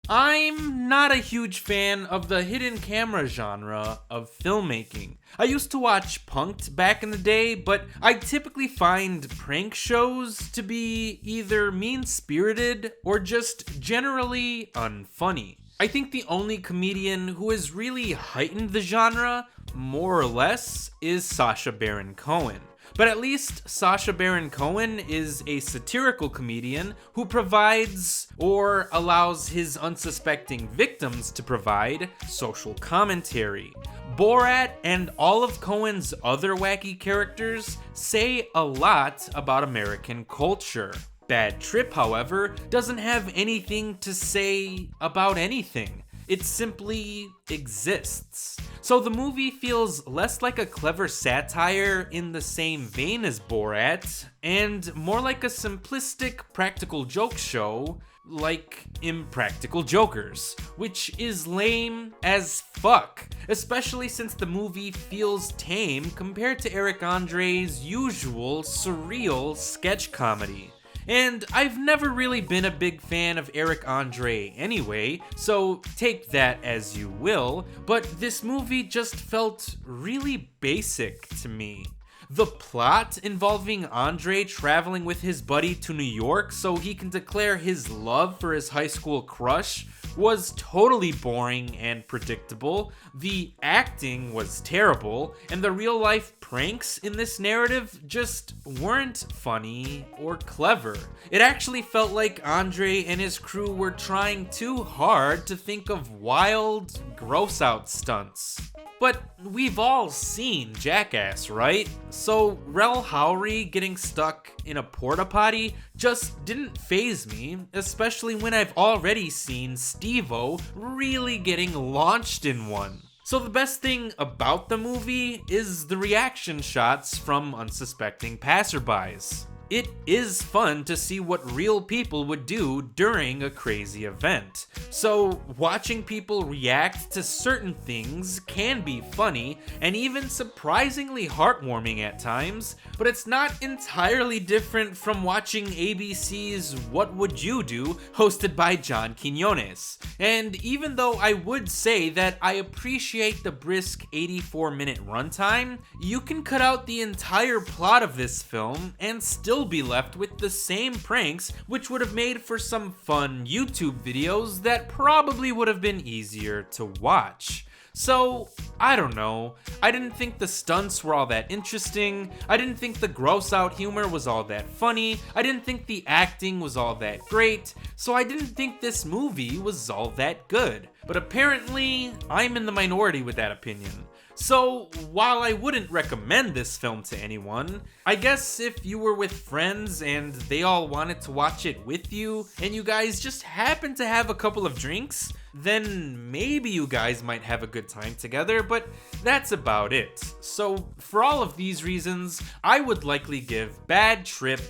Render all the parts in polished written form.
I'm not a huge fan of the hidden camera genre of filmmaking. I used to watch Punk'd back in the day, but I typically find prank shows to be either mean-spirited or just generally unfunny. I think the only comedian who has really heightened the genre, more or less, is Sacha Baron Cohen. But at least Sacha Baron Cohen is a satirical comedian who provides, or allows his unsuspecting victims to provide, social commentary. Borat and all of Cohen's other wacky characters say a lot about American culture. Bad Trip, however, doesn't have anything to say about anything. It simply exists. So the movie feels less like a clever satire in the same vein as Borat, and more like a simplistic practical joke show like Impractical Jokers, which is lame as fuck, especially since the movie feels tame compared to Eric Andre's usual surreal sketch comedy. And I've never really been a big fan of Eric Andre anyway, so take that as you will, but this movie just felt really basic to me. The plot involving Andre traveling with his buddy to New York so he can declare his love for his high school crush was totally boring and predictable. The acting was terrible, and the real life pranks in this narrative just weren't funny or clever. It actually felt like Andre and his crew were trying too hard to think of wild, gross out stunts. But we've all seen Jackass, right? So Rel Howery getting stuck in a porta potty just didn't faze me, especially when I've already seen Steve-O really getting launched in one. So the best thing about the movie is the reaction shots from unsuspecting passerbys. It is fun to see what real people would do during a crazy event. So watching people react to certain things can be funny and even surprisingly heartwarming at times, but it's not entirely different from watching ABC's What Would You Do, hosted by John Quinones. And even though I would say that I appreciate the brisk 84-minute runtime, you can cut out the entire plot of this film and still be left with the same pranks, which would have made for some fun YouTube videos that probably would have been easier to watch. So, I don't know. I didn't think the stunts were all that interesting. I didn't think the gross out humor was all that funny. I didn't think the acting was all that great. So I didn't think this movie was all that good. But apparently, I'm in the minority with that opinion. So, while I wouldn't recommend this film to anyone, I guess if you were with friends and they all wanted to watch it with you, and you guys just happened to have a couple of drinks, then maybe you guys might have a good time together, but that's about it. So, for all of these reasons, I would likely give Bad Trip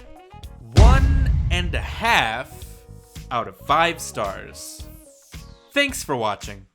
1.5 out of 5 stars. Thanks for watching.